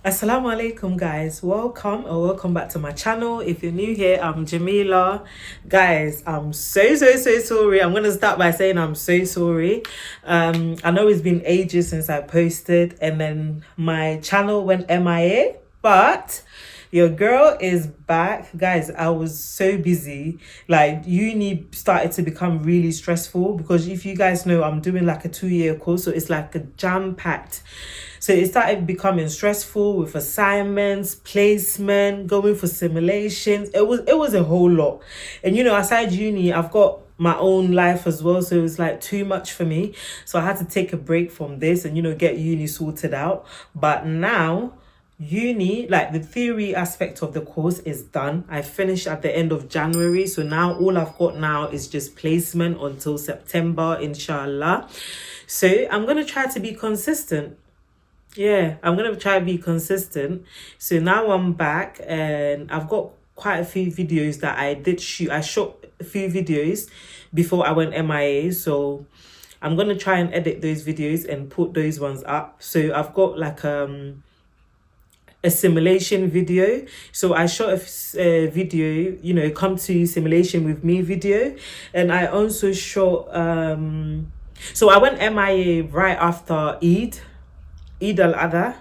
Assalamu alaikum guys, welcome back to my channel. If you're new here, I'm Jamila. Guys, I'm so sorry. I'm gonna start by saying I'm so sorry. I know it's been ages since I posted and then my channel went MIA, but your girl is back. Guys, I was so busy. Like, uni started to become really stressful because if you guys know, I'm doing like a 2-year course, so it's like a jam-packed. So it started becoming stressful with assignments, placement, going for simulations. It was a whole lot. And aside uni, I've got my own life as well, so it was like too much for me. So I had to take a break from this and get uni sorted out. But now uni, like the theory aspect of the course is done. I finished at the end of January, so now all I've got now is just placement until September, inshallah. So I'm gonna try to be consistent. I'm gonna try to be consistent. So now I'm back and I've got quite a few videos that I did shoot. I shot a few videos before I went MIA, so I'm gonna try and edit those videos and put those ones up. So I've got like a simulation video. So I shot a video, come to simulation with me video, and I also shot so I went MIA right after Eid al-Adha.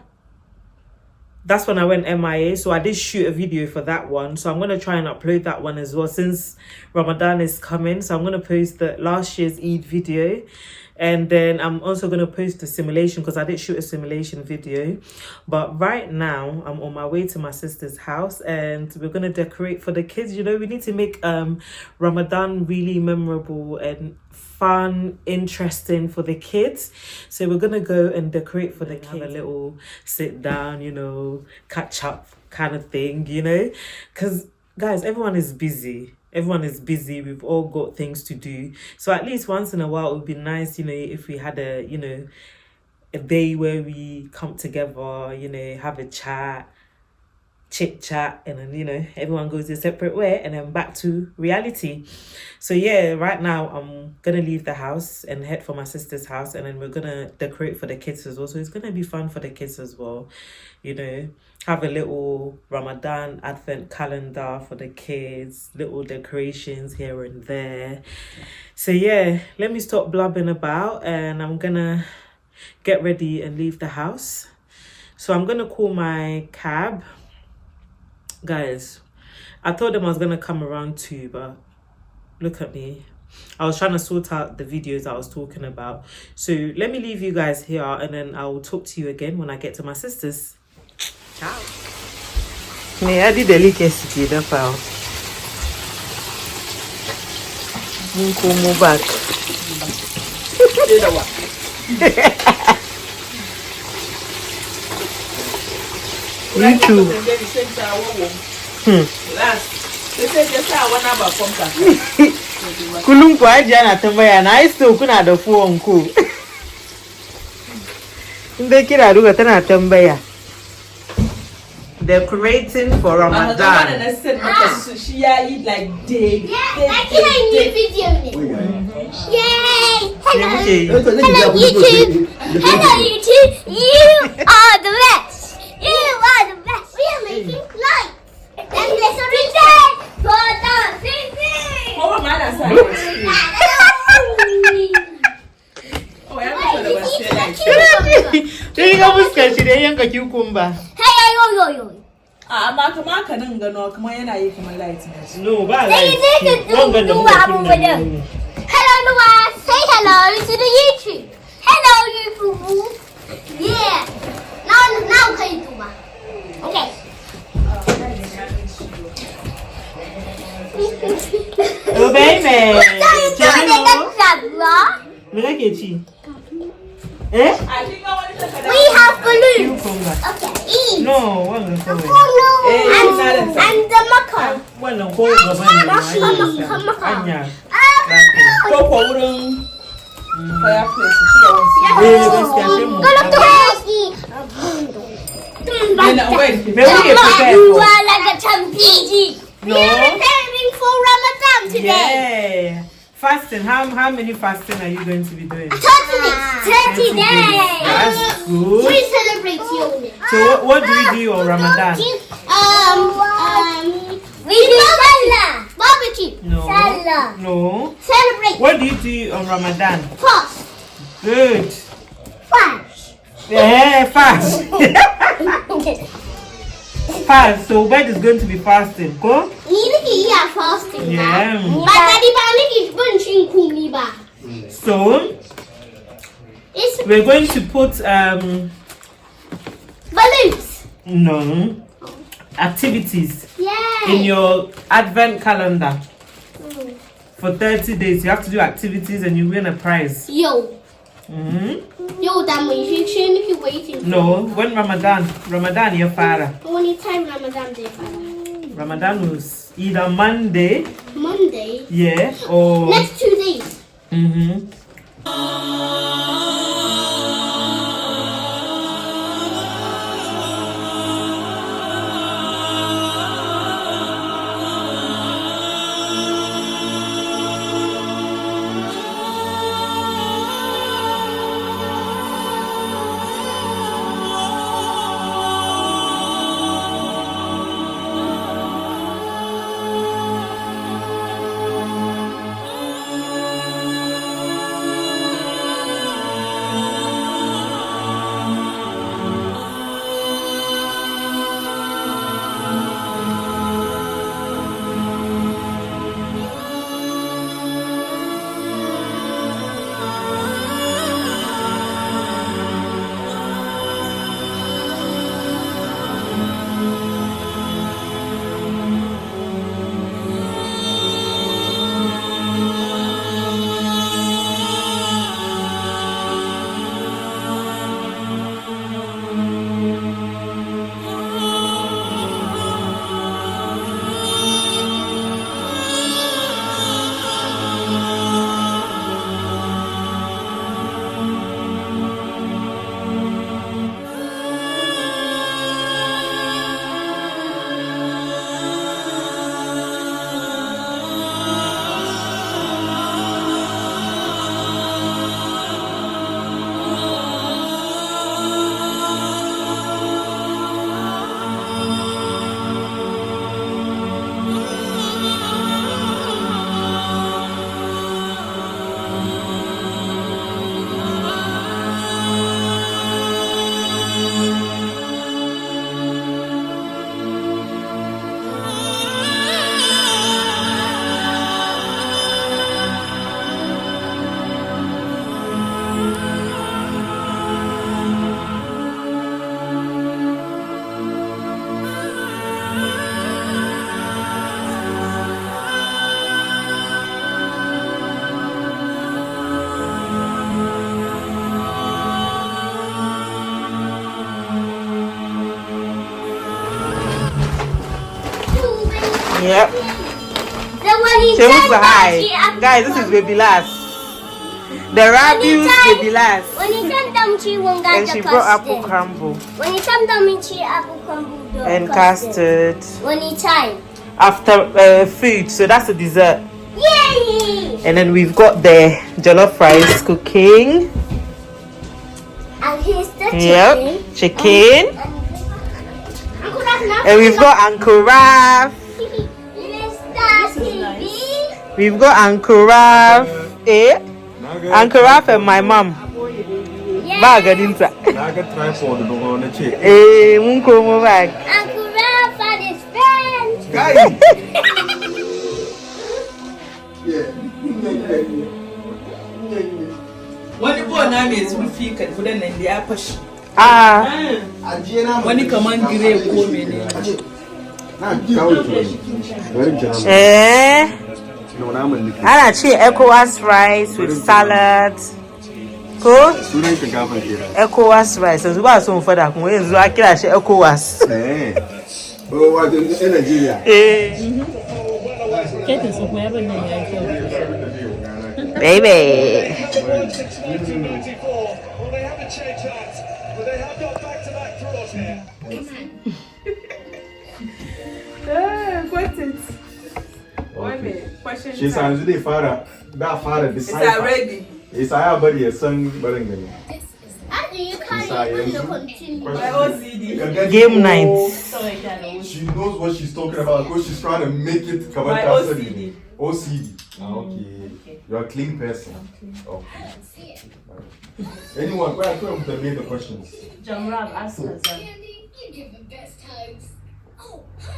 That's when I went MIA, so I did shoot a video for that one. So I'm going to try and upload that one as well since Ramadan is coming. So I'm going to post the last year's Eid video, and then I'm also going to post the simulation because I did shoot a simulation video. But right now I'm on my way to my sister's house and we're going to decorate for the kids. We need to make Ramadan really memorable and fun, interesting for the kids. So we're gonna go and decorate for the kids. Have a little sit down, catch up kind of thing, because guys, everyone is busy. We've all got things to do. So at least once in a while it would be nice, if we had a day where we come together, have a chit chat, and then everyone goes a separate way and then back to reality. So right now I'm gonna leave the house and head for my sister's house, and then we're gonna decorate for the kids as well. So it's gonna be fun for the kids as well, have a little Ramadan advent calendar for the kids, little decorations here and there. So let me stop blabbing about and I'm gonna get ready and leave the house. So I'm gonna call my cab. Guys, I told them I was gonna come around 2, but look at me. I was trying to sort out the videos I was talking about. So let me leave you guys here and then I'll talk to you again when I get to my sister's. Ciao. Me I did delicacy the file. Move back. You too. Kulumpo ajana tambaya na isto kuna da fuwon ku. Inda kira duka tana tambaya. Decorating for Ramadan. She eat like day. Video. Yay! Hello YouTube. Hello YouTube. You are the best. You are the best. We are making light. And this is day for the singing. Oh, man, that's hello, Noah. Say hello to the YouTube. Hello, YouTube. Yeah. Now can you do that? Okay. Oh, baby. We have balloons. Okay. No, and the maca. You are like a champigny. We are preparing for Ramadan today. Fasting. How many fasting are you going to be doing? 30 days. That's good. We celebrate you. So what do we do on Ramadan? We do Salah. Barbecue. No. Salah. No. Celebrate. What do you do on Ramadan? Fast. Good. Fast. Yeah, fast. Fast. So Obed is going to be fasting. Go. Fasting. Yeah. So we're going to put balloons. No. Activities Yay. in your advent calendar. For 30 days, you have to do activities and you win a prize. Yo, that means you waiting. No, when Ramadan, your father. Only time Ramadan day, Father. Ramadan was either Monday, yeah, or next 2 days. Yep. Say hi. Guys, this is Baby Lass. The Rabius Baby Lass. And she brought apple crumble. And custard. After food, so that's the dessert. Yay! And then we've got the jollof rice cooking. And here's the chicken. Yep, chicken. And we've got Uncle Raf. We've got Uncle Raf. Uncle Raf and my mom. Bag adinta. Munko mo bag. Uncle Raf and his friends. Wani bo na me zuru fi kan fudan nan da ya fashi. Wani kaman gire ko mene. Ana ce ECOWAS rice with salad. Ko? ECOWAS rice. Yanzu ba so mu fada kuma yanzu a kira shi ECOWAS. Wato in Nigeria. Baby. What's it? One minute. Question. question She's time. usually father. That father Is decide. that ready? It's our buddy, a son, but again. How do you carry Science. it on the continue? My OCD. Game night. Sorry, Dad. She knows what she's talking about because she's trying to make it cover My OCD. OCD. Okay. You're a clean person. Okay. Anyone, where are you to make the questions? Jamrab, ask us.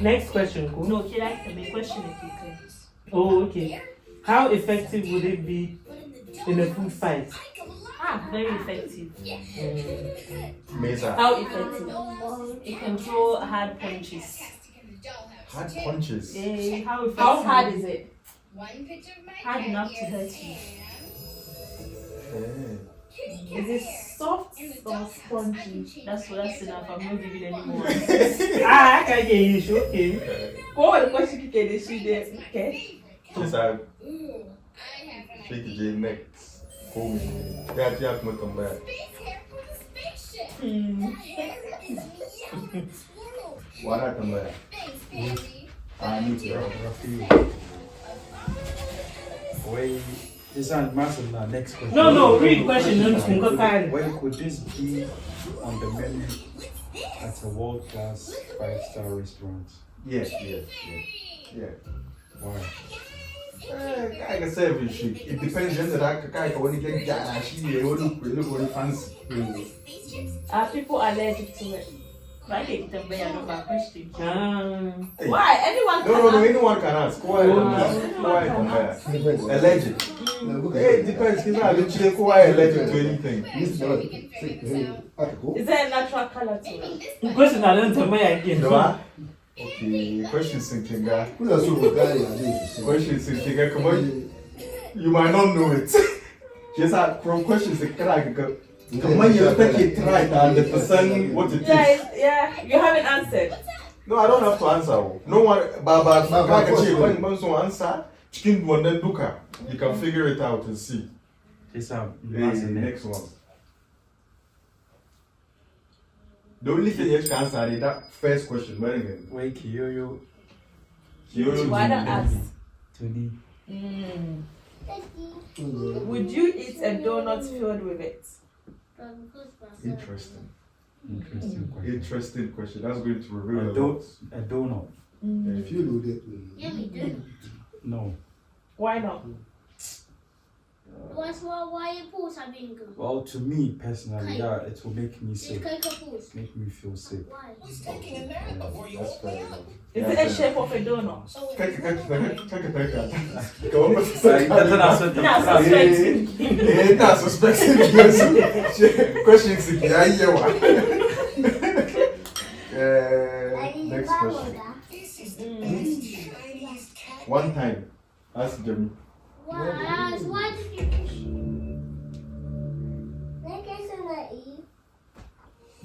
Next question, cool. No, she likes to make question if you can. Oh, okay. How effective would it be in a food fight? Very effective. Mesa. How effective? It can throw hard punches. Hard punches. How hard is it? Hard enough to hurt you. Is it soft or spongy? That's enough. I'm not giving any more. I can get you. Okay. What was the question you can see there? Okay. She's a shake J next. Cool. Yeah, yeah, come back. What happened there? I need to. Wait, this is massive now. Next question. No, read question. When could this be on the menu at a world-class 5-star restaurant? Yeah. Why? I can say every shit. It depends on that guy when you get she look really fancy. Are people allergic to it? Why did them bear no question? Hey. Why? Anyone can No, ask. anyone can ask. Why allergic? Hey, it depends. He's not literally quite allergic to anything. Is there a natural color to it? Question I don't tell me again. No. Okay, question thinking guy. Question thinking guy. Come on, you might not know it. Just from questions thinking I go. Come on, you take it right and the person what it is. Yeah, you haven't answered. No, I don't have to answer. No one, but answer. Chicken one then look at. You can figure it out and see. This is Next one. The only thing you can answer is that first question. Wait, Kiyoyo. Why don't ask? Tony. Would you eat a donut filled with it? Interesting question. That's going to A reveal a lot. donut. If you do No. Why not? Why you pause having good? Well, to me personally, yeah, it will make me sick. Pause. Make me feel sick. Why? that's fair enough. Is it a shape of a donut? Go on, That's what I said. Not suspecting. not suspecting. Question 6. Next question. One time, ask Jimmy. Why did you push?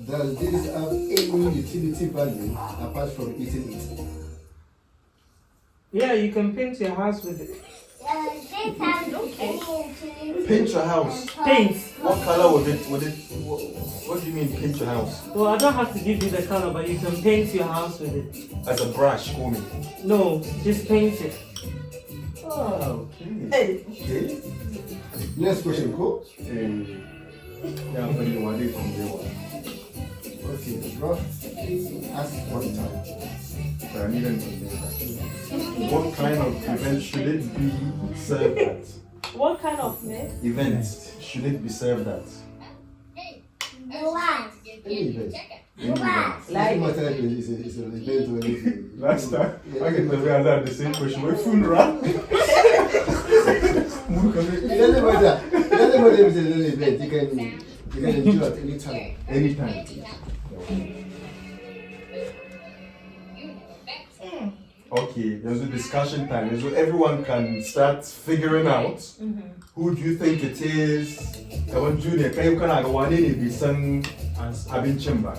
Does this have any utility value apart from eating it? Yeah, you can paint your house with it. Paint your house. Paint. What color would it? What do you mean paint your house? Well, I don't have to give you the color, but you can paint your house with it. As a brush, call me. No, just paint it. Oh, Hey. okay. Next question, cool? Yeah, but you want it from there. Okay, bro. Ask one time. So I need to know what kind of event should it be served at? What kind of meat? Event should it be served at? Any event. Any event. Like- Doesn't matter if it's an event or anything. Last time, I can tell you I had the same question. What funeral? It doesn't matter. It doesn't matter if it's an event. You can enjoy at any time. Anytime. Okay, there's a discussion time. So everyone can start figuring out who do you think it is. I want Junior. Can you go one in the sun? Having chamber.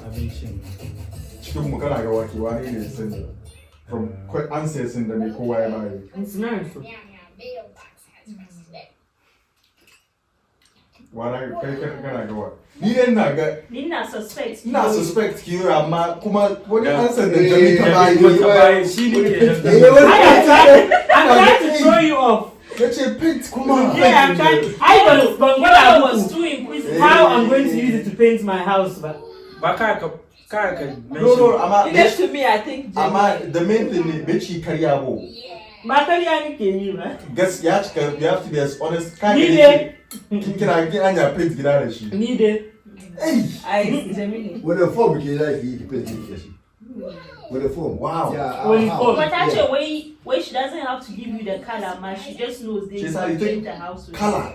Chicken Mukanaga Waki one in the sun. From answers in the Miko. It's nice. Wala kai kana ga wa. Ni dai na ga Ni na suspect. ina suspect ki amma kuma wani answer da Eh, Jami ta bayi. Shi ne ke da. I'm trying to throw you off. Kace paint kuma. Yeah, I'm trying. I was too inquisitive. How I'm going to use it to paint my house, but Kaka No, amma Next to me, I think. amma the main thing ne bechi karya bo. Makariya nake yi ba. Gas ya cika you have to be as honest. Ka Ni ne kina anya paint gida da shi. Ni dai. I Gemini. With the form, you like you paint it. With the form. Wow. Yeah. With the form. But actually, where she doesn't have to give you the color, man. She just knows they She's how you paint think the house with color.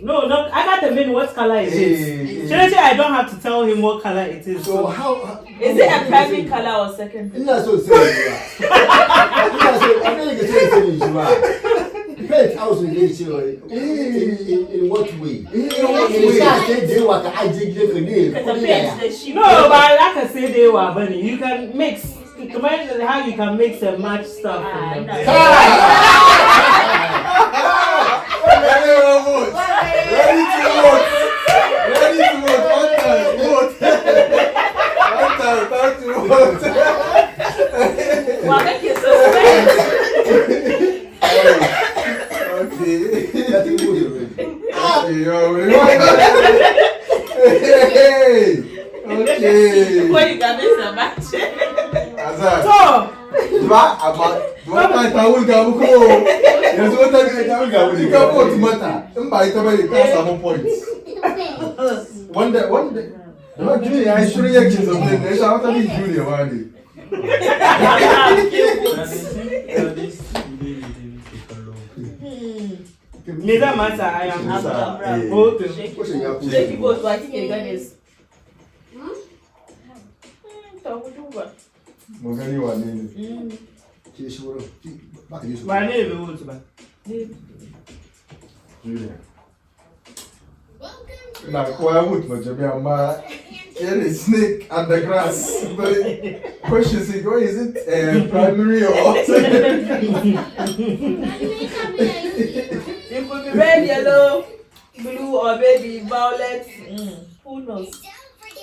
No, I got the mean what color it is. Seriously, I don't have to tell him what color it is. So how? Is it a primary color or secondary? Ina so say. Ina so. I think it's saying paint house in what way? In what way? They work. I dig the name. No, but like I said, they were bunny. You can mix. Imagine how you can mix and match stuff. Ready to vote. Ready to vote. One time, vote. One time to vote. Well, make you suspect. Okay. That is good already. Okay. When you can make some match. Azar. So, Wata ta wulga muku. Yanzu wata ta wulga muku. Ka vote mata. In ba ita bane ka samu points. Wanda da junior ya shirin yake zaune ne ya wata bi junior wani. me that matter, I am Okay. Shake you both, so I think you're gonna. Mu gani wane ne? Ke shi wurin. Ba ka yi su. Why never vote ba? Junior. Ina kowa ya mutu mace bi amma there is snake and the grass. The question is, what is it? Primary or secondary? It could be red, yellow, blue, or maybe violet. Who knows?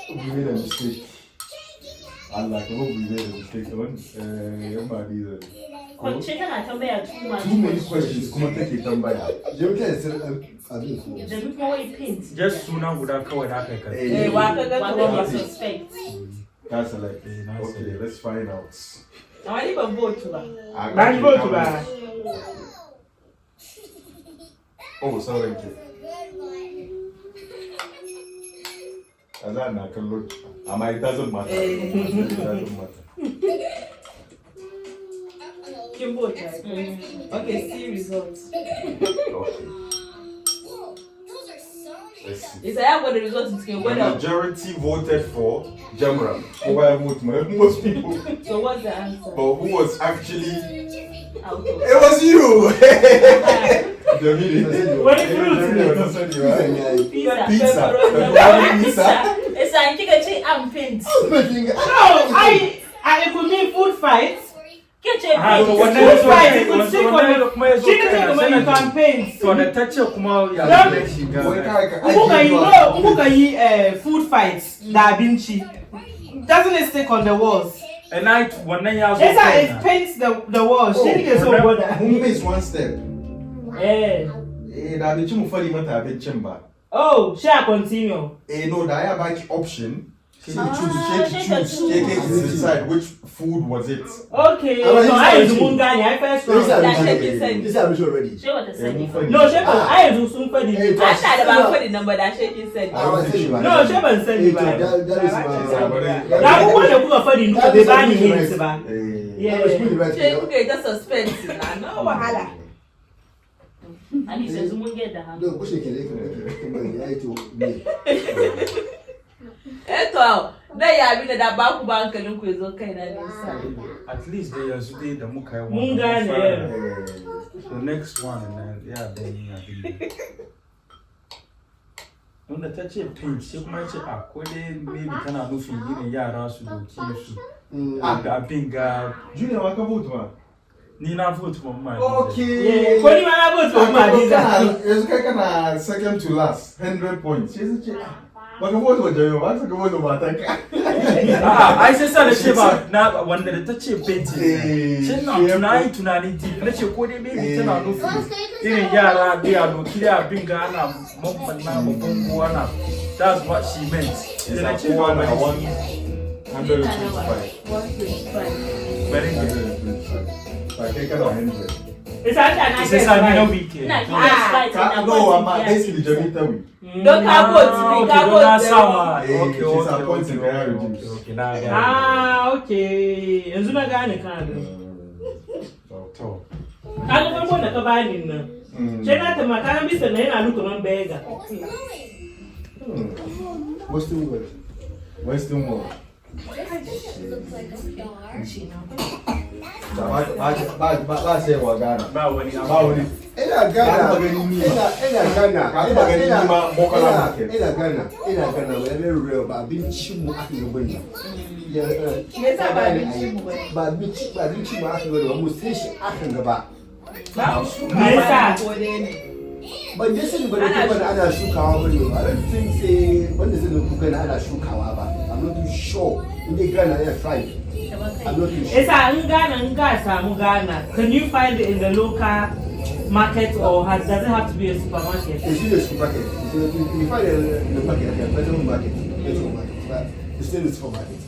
We made a mistake. Allah, come on, we made a mistake. Chicken and tambaya too much. Too many questions. Come on, take it tambaya. Je muke da sir abin ko. The people way paint. Just suna guda kawai da aka kai. Eh, waka ga kuma suspect. That's like, okay, let's find out. I want even vote ba. Ba ni vote ba. Oh, sorry. Azar na kallo. Amma it doesn't matter. It doesn't matter. You vote right? Okay, see results. Okay. Let's see. Is that what the results is going The to majority voted for Jamra. Most people. So what's the answer? But who was actually? Out of. It was you. Jamili. What is fruit? Pizza. Pizza. Pizza. It's like chicken and paint. No, I it could mean food fights. Get your Ah, paint. so Food fights, it could still come. She didn't come you can paint. So da ta ce kuma ya Don't- zai shiga. Umuka yi food fights da abinci. Doesn't it stick on the walls? And I wannan ya zo. Yes, it paints the walls. She didn't get so good. Who missed one step? Eh. Da abinci mu fari mata abincin ba. Oh, shall I continue? No, da ya baki option. She choose. She decide which food was it. Okay. Ah, but So it's I not do you. Mungani. I first This is round. abin already. Show what the setting. No, Shepherd. I do soon for Eh, the. to- I thought about putting number that shaking said. Ah, wa sai ba. No, Shepherd send me Eh, to, back. that is my. Now, who want to cook for the That new is baby something hints right. ba? That was pretty right. She could get just suspense. No wahala. And he says, "We get the hand." No, push it. Ya yi to me. Eto, na ya bi da ba ku ba hankalin ku yazo kai na nisa. At least dai yanzu dai da muka yi Mun wannan. gane. The next one ya da ni abin. Wanda ta ce paint sai kuma ya ce a ko dai maybe tana nufin irin yara su doke su. Abin ga Junior, wa ka vote ma? Nina vote for my. Okay. What do you want to vote It's kind of second to last. 100 points. She's a chick. But the vote was Jerry. What's the vote about? I said, Sheba, now when the touch of painting. Tonight, let you call him maybe 10 or no. Yara, they are no killer, bring Ghana, Mom, that's what she meant. It's a 125. 125. Very good. 125. I think I'm 100. It's a weekend. No, I'm basically Jamaica week. Don't have votes. Okay, she's appointed very reduced. Okay. And Zuna Gani can do. I don't want to buy him. Jenna, the Macana, Mr. Name, I look on beggar. Western world. Looks like a star. Ba sai wa Ghana. Ba wani. Ina Ghana. Wani real ba abincin mu aka gaba ne. Yasa ba abincin mu ba. Ba abincin mu aka gaba mu sai shi aka gaba. Ban je sani ba da kuma ana shukawa bane ba. I don't think say wanda zai kuka na ana shukawa ba. I'm not too sure. In the Ghana I tried. I'm not too sure. It's a Ghana. Can you find it in the local market or does it have to be a supermarket? It's in the supermarket. You find it in the market, like a better market. But it's still in the supermarket.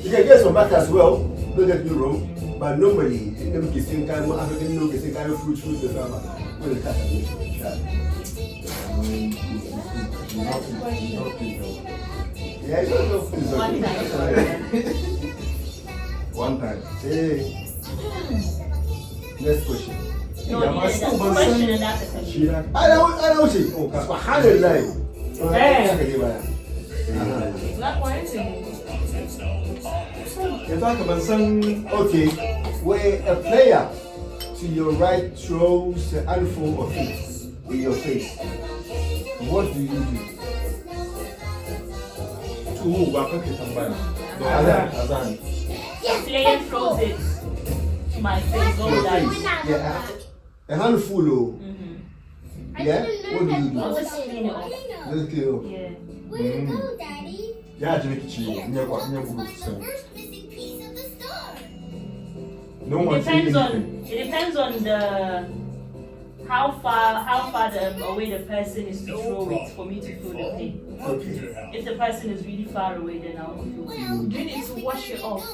You can get some back as well, don't get me wrong. But normally, them kissing kind of African no kissing kind of fruit the farmer. When the cat yeah, it's One time. Hey. Next question. No, that's the question and that's the question. I know it. Oh, subhanallah. Not one thing. You talk about some, okay, where a player to your right throws a handful of it in your face. What do you do? To who? Azan. The player throws it to my face all that. Yeah, a handful of. Yeah? What do you do? I'll just clean it off. Just clean it up. Yeah. Where you go, Daddy? Yeah, Jimmy. No one said anything. It depends on the how far away the person is to throw it for me to feel the pain. Okay. If the person is really far away, then I'll feel pain. You need to wash it off.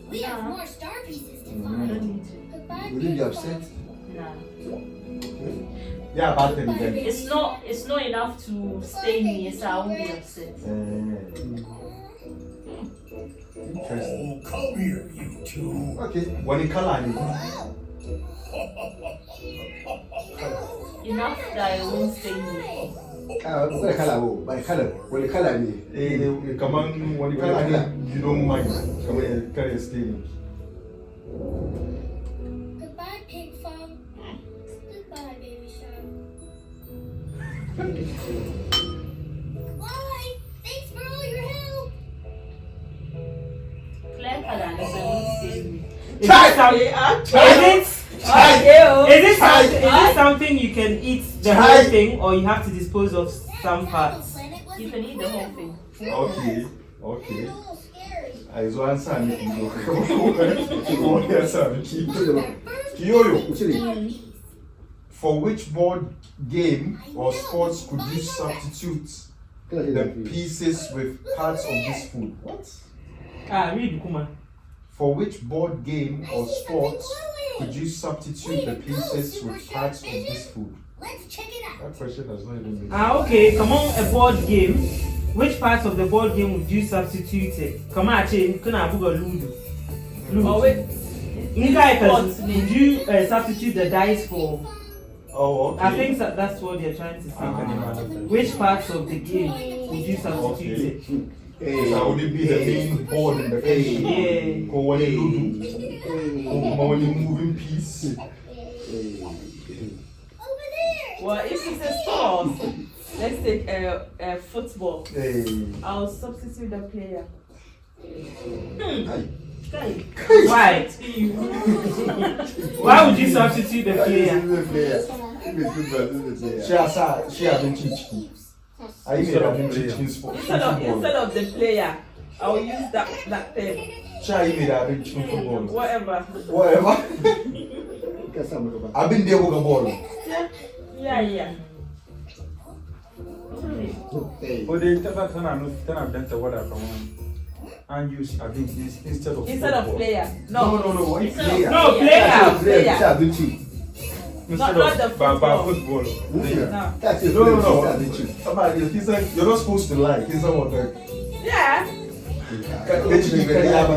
We have more star pieces to I find. don't need to. Goodbye. Would you be upset? Nah. Yeah, about them then. It's not enough to stain me, so I won't be upset. Interesting. Oh, come here, you two. Okay. When you color Enough that it won't stain me. What color? By color. What the color mean? come on, when you color you don't mind. Come on, carry a stain. Goodbye, pig farm. Goodbye, baby shark. Bye. Thanks for all your help. Clear color, so it won't stain me. Is it something you can eat the whole thing or you have to dispose of some parts? You can eat the whole thing. Okay. A little scary. I was answer me. Kiyoyo, for which board game or sports could you substitute the pieces with parts of this food? What? Read Kuma. For which board game or sports could you substitute the pieces with parts of this food? Let's check it out. That question has not even been. Okay, come on, a board game. Which parts of the board game would you substitute it? Come on, can I put a Ludo? Oh, wait. Would you substitute the dice for? Oh, okay. I think that's what they're trying to say. Which parts of the game would you substitute it? So would it be the main board in the game? Yeah. Or when you do? Or when you moving piece? Over there. Well, if it's a sport, let's take a football. Hey. I'll substitute the player. Why? Why would you substitute the player? She has been chicken. I made her been chicken sport. Instead of the player, I will use that thing. She made her been chicken football. Whatever. I've been there with a ball. Yeah. But they never turn out better what I want. And use I think this instead of player. No. Player. No, player. Not the football. No. Somebody, he said you're not supposed to lie. He's not Yeah.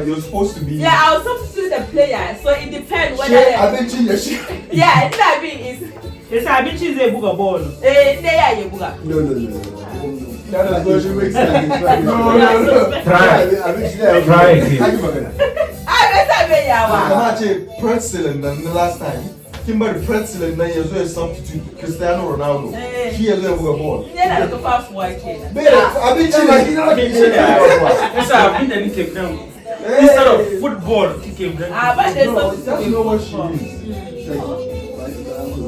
You're supposed to be. Yeah, I'll substitute the player. So it depends whether. Yeah, I mean Yes, I've been choosing a book of ball. No. That doesn't make sense. Try again. I pretzel and then the last time. Kimber pretzel and then you substitute Cristiano Ronaldo. He has a ball. Yeah, the fast white kid. I've been Take them. Instead of football, kick them. But there's That's not what she means.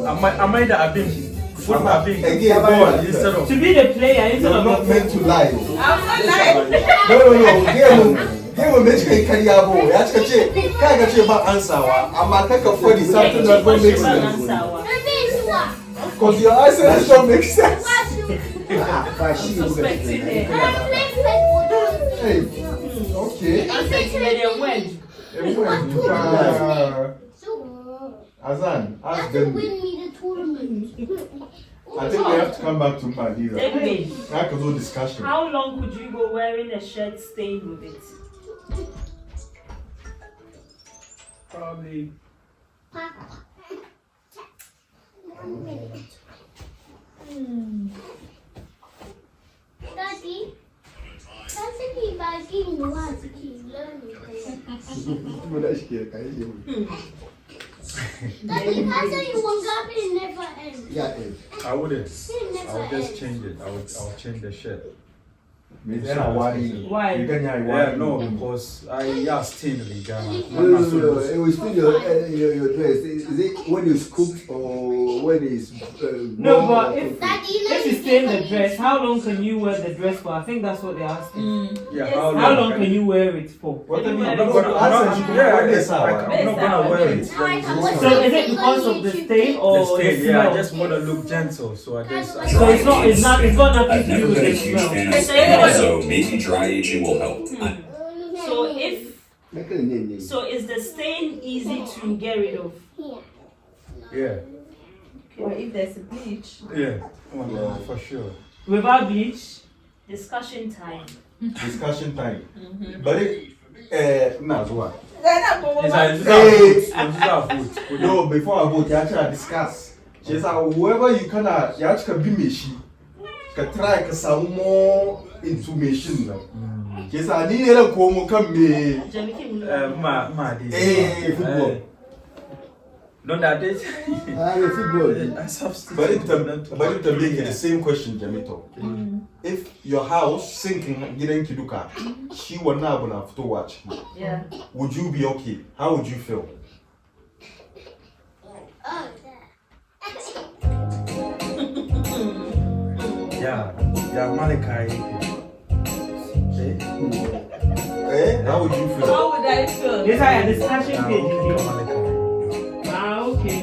I made that been football being Again, ball instead of. To be the player instead You're of not meant to lie. I'm not lying. No. Game will make you carry a ball. That's a check. Can't get you back answer. I'm a take a funny something that won't make sense. Because your answer don't make sense. Suspecting it. Hey, okay. Azan, ask them. I think we have to come back to Madeira. That was no discussion. How long could you go wearing a shirt stained with it? Probably. Daddy, that's a key bagging. You want to keep learning. Daddy, that's how you want to never end. Yeah, I wouldn't. I would just change it. I'll change the shirt. Why? Yeah, no, because I stayed in Ghana. No. It was still your dress. Is it when it's cooked or when it's No, but if Daddy, you stay in the dress, how long can you wear the dress for? I think that's what they're asking. Yeah, Yes. How long can you wear it for? What do you mean? I'm not gonna wear it. So is it because of the stain or The stain, the yeah, I smell? just want to look gentle, so I just. So it's got nothing to do with the Make you smell. stand still, so maybe dry aging will help. So is the stain easy to get rid of? Yeah, Or if there's a bleach? yeah, for sure. Without bleach? Discussion time. Discussion time. But it, Nazwa. No, before I vote, you actually discuss. She said, whoever you can, you actually be me. Can try to some more information. She said, I need to come me. football. No, that is. Football. But it to make the same question, Jamito. If your house sinking, getting Kiduka, she will now have to watch. Yeah. Would you be okay? How would you feel? Yeah, Malachi. How would you feel? How would I feel? These are your discussion pages. Malachi. Okay.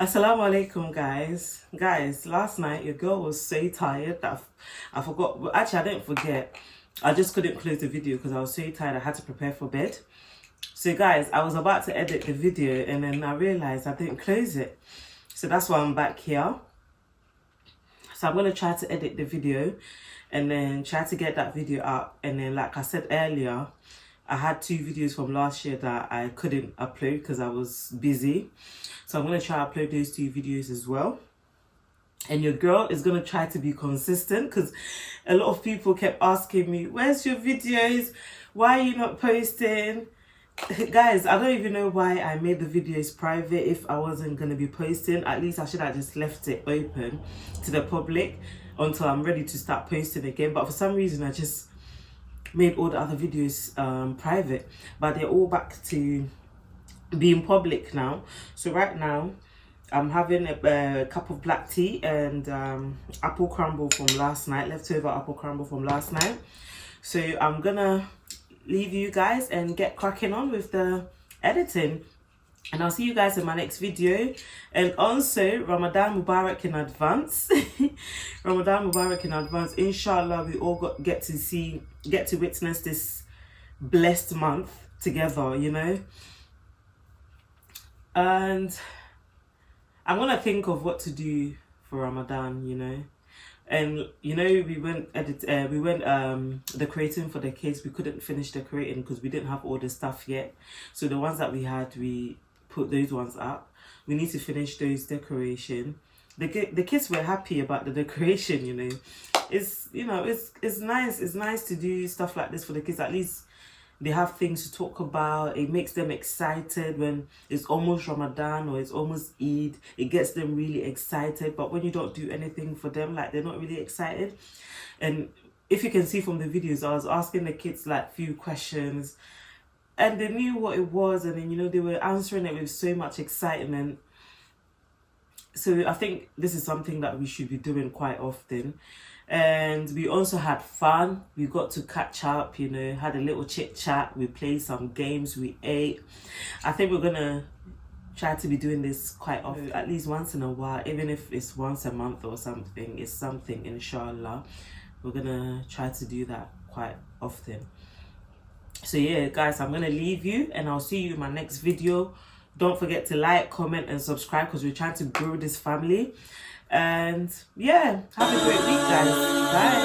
Assalamu alaikum, guys. Guys, last night your girl was so tired that I forgot. Well, actually, I didn't forget. I just couldn't close the video because I was so tired. I had to prepare for bed. So, guys, I was about to edit the video and then I realized I didn't close it. So that's why I'm back here. So I'm going to try to edit the video and then try to get that video out. And then, like I said earlier, I had 2 videos from last year that I couldn't upload because I was busy. So I'm going to try to upload those 2 videos as well. And your girl is going to try to be consistent because a lot of people kept asking me, where's your videos? Why are you not posting? Guys, I don't even know why I made the videos private if I wasn't going to be posting. At least I should have just left it open to the public until I'm ready to start posting again. But for some reason, I just made all the other videos private. But they're all back to being public now. So right now, I'm having a cup of black tea and apple crumble from last night, leftover apple crumble from last night. So I'm gonna leave you guys and get cracking on with the editing. And I'll see you guys in my next video. And also, Ramadan Mubarak in advance. Ramadan Mubarak in advance. Inshallah, we all get to witness this blessed month together, you know. And I'm gonna think of what to do for Ramadan, you know. And you know, we went decorating for the kids. We couldn't finish decorating because we didn't have all the stuff yet. So the ones that we had, we put those ones up. We need to finish those decoration. The kids were happy about the decoration, you know. It's, you know, it's nice. It's nice to do stuff like this for the kids. At least they have things to talk about. It makes them excited when it's almost Ramadan or it's almost Eid. It gets them really excited. But when you don't do anything for them, like, they're not really excited. And if you can see from the videos, I was asking the kids like few questions and they knew what it was, and then, you know, they were answering it with so much excitement. So I think this is something that we should be doing quite often. And we also had fun. We got to catch up, you know, had a little chit chat. We played some games, we ate. I think we're gonna try to be doing this quite often, at least once in a while, even if it's once a month or something. It's something, inshallah. We're gonna try to do that quite often. So yeah, guys, I'm gonna leave you and I'll see you in my next video. Don't forget to like, comment and subscribe because we're trying to grow this family. And yeah, have a great week, guys. Bye.